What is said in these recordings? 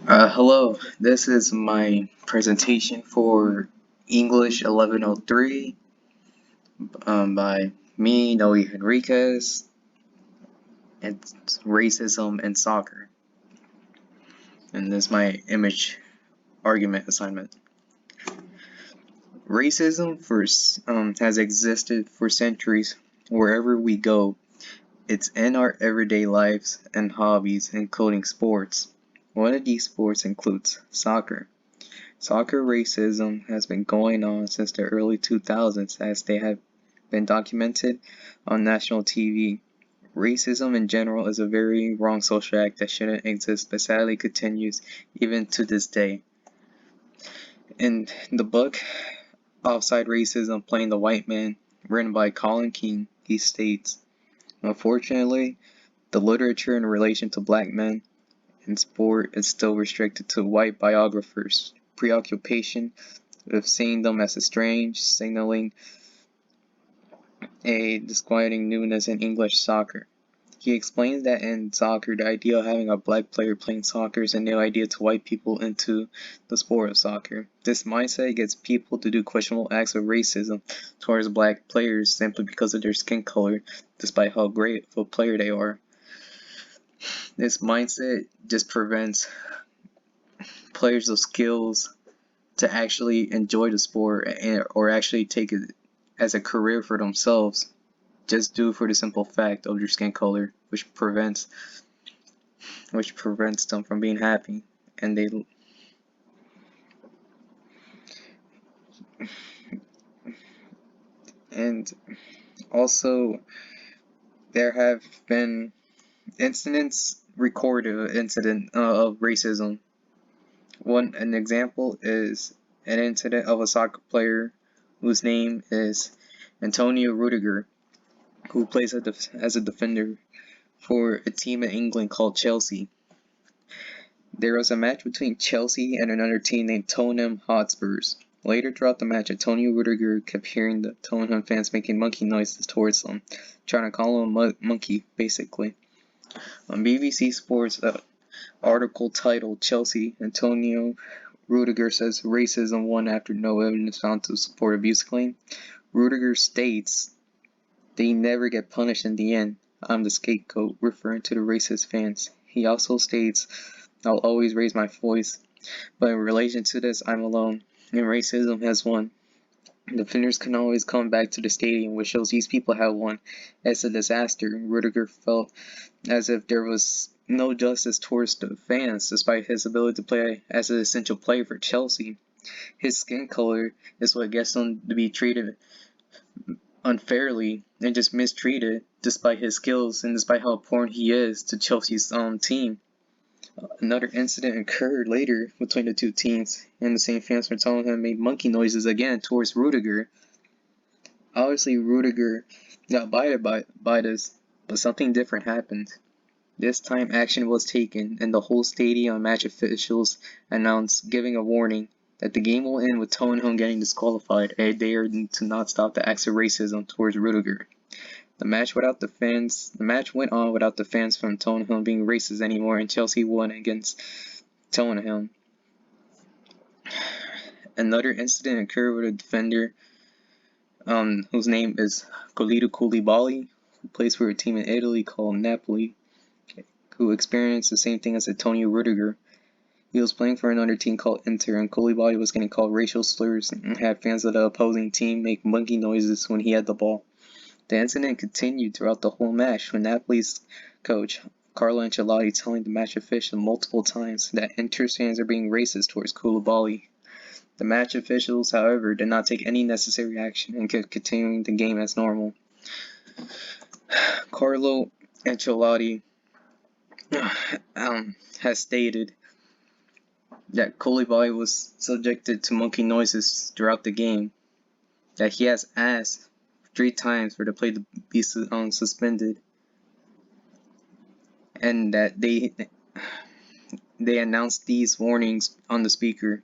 Hello, this is my presentation for English 1103 by me, Noe Henriquez. It's racism in soccer. And this is my image argument assignment. Racism has existed for centuries wherever we go. It's in our everyday lives and hobbies, including sports. One of these sports includes soccer. Soccer racism has been going on since the early 2000s as they have been documented on national TV. Racism in general is a very wrong social act that shouldn't exist but sadly continues even to this day. In the book Offside Racism Playing the White Man, written by Colin King, he states, "Unfortunately, the literature in relation to black men in sport is still restricted to white biographers' preoccupation with seeing them as strange, signaling a disquieting newness in English soccer. He explains that in soccer, the idea of having a black player playing soccer is a new idea to white people into the sport of soccer. This mindset gets people to do questionable acts of racism towards black players simply because of their skin color, despite how great of a player they are. This mindset just prevents players of skills to actually enjoy the sport or actually take it as a career for themselves, just due for the simple fact of their skin color, which prevents them from being happy. And also there have been recorded of racism. An example is an incident of a soccer player whose name is Antonio Rudiger, who plays as a defender for a team in England called Chelsea. There was a match between Chelsea and another team named Tottenham Hotspurs. Later throughout the match, Antonio Rudiger kept hearing the Tottenham fans making monkey noises towards him, trying to call him a monkey, basically. On BBC Sports, an article titled "Chelsea, Antonio Rudiger says racism won after no evidence found to support abuse claim." Rudiger states, "They never get punished in the end. I'm the scapegoat," referring to the racist fans. He also states, "I'll always raise my voice, but in relation to this, I'm alone, and racism has won. Defenders can always come back to the stadium, which shows these people have won. It's a disaster." Rudiger felt as if there was no justice towards the fans, despite his ability to play as an essential player for Chelsea. His skin color is what gets him to be treated unfairly and just mistreated, despite his skills and despite how important he is to Chelsea's team. Another incident occurred later between the two teams, and the same fans from Tottenham made monkey noises again towards Rudiger. Obviously, Rudiger got abided by this, but something different happened. This time action was taken, and the whole stadium match officials announced, giving a warning, that the game will end with Tottenham getting disqualified, and they are to not stop the acts of racism towards Rudiger. The match went on without the fans from Tottenham being racist anymore, and Chelsea won against Tottenham. Another incident occurred with a defender whose name is Kalidou Koulibaly, who plays for a team in Italy called Napoli, who experienced the same thing as Antonio Rudiger. He was playing for another team called Inter, and Koulibaly was getting called racial slurs and had fans of the opposing team make monkey noises when he had the ball. The incident continued throughout the whole match, with Napoli's coach, Carlo Ancelotti, telling the match official multiple times that Inter fans are being racist towards Koulibaly. The match officials, however, did not take any necessary action and kept continuing the game as normal. Carlo Ancelotti has stated that Koulibaly was subjected to monkey noises throughout the game, that he has asked 3 times for the play to be suspended, and that they announced these warnings on the speaker,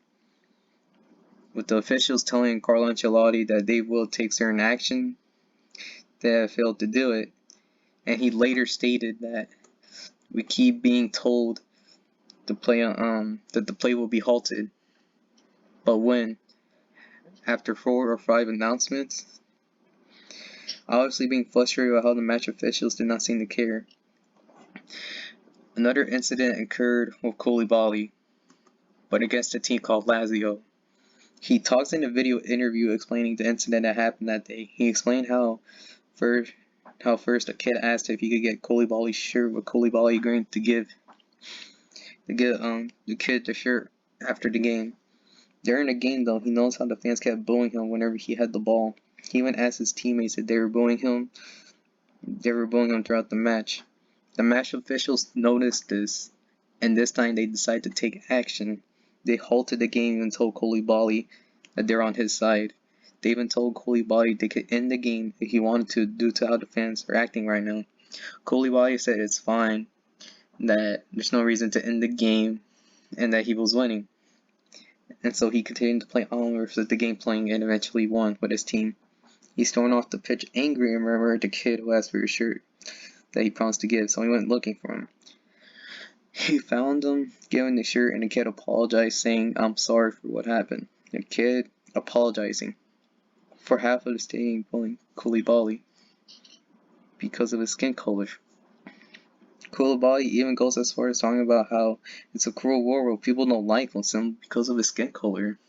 with the officials telling Carlo Ancelotti that they will take certain action. They have failed to do it, and he later stated that we keep being told the play will be halted. But when, after 4 or 5 announcements, obviously being frustrated with how the match officials did not seem to care. Another incident occurred with Koulibaly, but against a team called Lazio. He talks in a video interview explaining the incident that happened that day. He explained how first a kid asked if he could get Koulibaly's shirt, with Koulibaly agreeing to give the kid the shirt after the game. During the game though, he noticed how the fans kept booing him whenever he had the ball. He even asked his teammates if they were booing him. They were booing him throughout the match. The match officials noticed this, and this time they decided to take action. They halted the game and told Koulibaly that they're on his side. They even told Koulibaly they could end the game if he wanted to due to how the fans are acting right now. Koulibaly said it's fine, that there's no reason to end the game, and that he was winning. And so he continued to play onwards with the game playing and eventually won with his team. He stormed off the pitch angry and remembered the kid who asked for his shirt that he promised to give, so he went looking for him. He found him, giving the shirt, and the kid apologized, saying, "I'm sorry for what happened." The kid apologizing for half of the stadium bullying Koulibaly because of his skin color. Koulibaly even goes as far as talking about how it's a cruel world where people don't like him because of his skin color.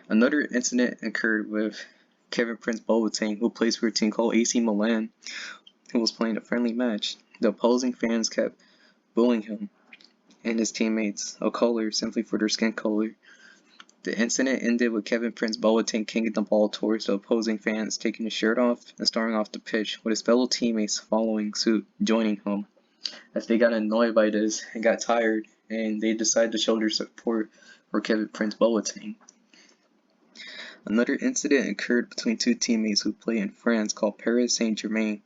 Another incident occurred with Kevin Prince Boateng, who plays for a team called AC Milan, who was playing a friendly match. The opposing fans kept bullying him and his teammates of color simply for their skin color. The incident ended with Kevin Prince Boateng kicking the ball towards the opposing fans, taking his shirt off and storming off the pitch, with his fellow teammates following suit, joining him. As they got annoyed by this and got tired, and they decided to show their support for Kevin Prince Boateng. Another incident occurred between two teammates who play in France called Paris Saint-Germain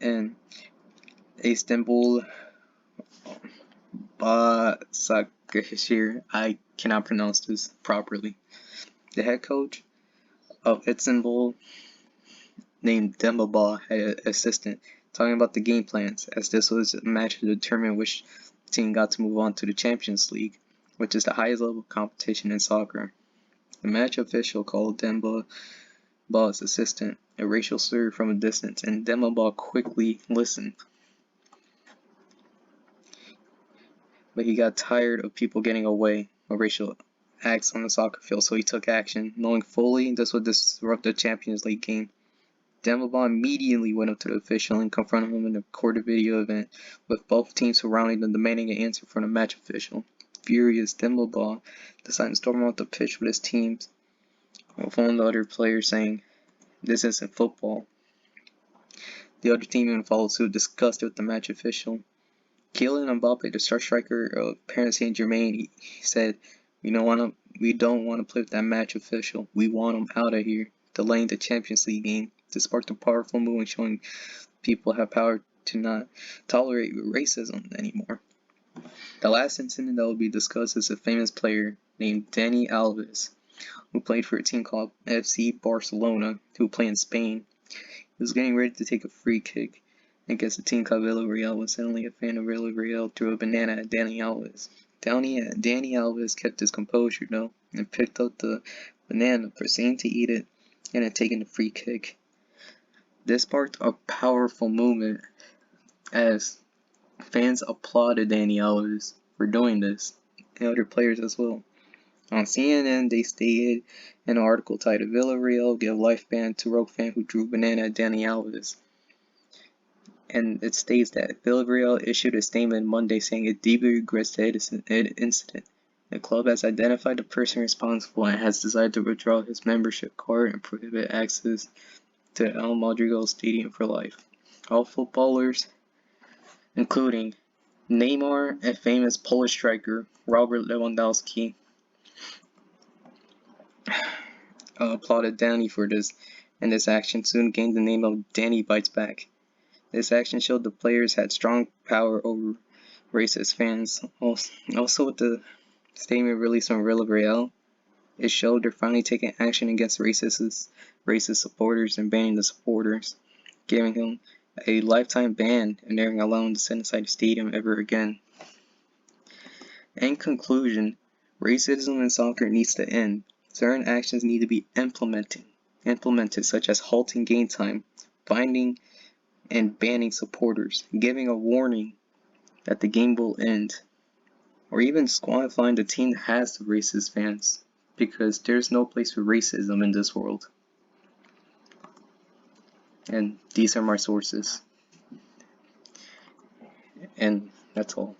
and Istanbul Başakşehir. I cannot pronounce this properly. The head coach of Istanbul, named Dembaba, had an assistant talking about the game plans, as this was a match to determine which team got to move on to the Champions League, which is the highest level of competition in soccer. The match official called Dembaba's assistant a racial slur from a distance, and Dembaba quickly listened. But he got tired of people getting away with racial acts on the soccer field, so he took action, knowing fully this would disrupt the Champions League game. Dembaba immediately went up to the official and confronted him in a recorded video event, with both teams surrounding and demanding an answer from the match official. Furious, Dembaba decided to storm off the pitch with his teams, with one of the other players saying, "This isn't football." The other team even followed suit, disgusted with the match official. Kylian Mbappe, the star striker of Paris Saint-Germain, he said, we don't want to play with that match official. We want him out of here," delaying the Champions League game. This sparked a powerful movement showing people have power to not tolerate racism anymore. The last incident that will be discussed is a famous player named Dani Alves, who played for a team called FC Barcelona, who played in Spain. He was getting ready to take a free kick against a team called Villarreal when suddenly a fan of Villarreal threw a banana at Dani Alves. Dani Alves kept his composure though and picked up the banana, proceeding to eat it and had taken the free kick. This sparked a powerful movement as fans applauded Dani Alves for doing this, and other players as well. On CNN, they stated in an article titled "Villarreal Give Life Ban to Rogue Fan Who Drew Banana at Dani Alves." And it states that Villarreal issued a statement Monday saying it deeply regrets the incident. The club has identified the person responsible and has decided to withdraw his membership card and prohibit access to El Madrigal Stadium for life. All footballers, including Neymar and famous Polish striker Robert Lewandowski, applauded Dani for this, and this action soon gained the name of Dani Bites Back. This action showed the players had strong power over racist fans. Also with the statement released from Villarreal, it showed they're finally taking action against racist supporters and banning the supporters, giving them a lifetime ban and never allowing to sit inside the stadium ever again. In conclusion, racism in soccer needs to end. Certain actions need to be implemented, such as halting game time, finding and banning supporters, giving a warning that the game will end, or even disqualifying the team that has the racist fans, because there's no place for racism in this world. And these are my sources. And that's all.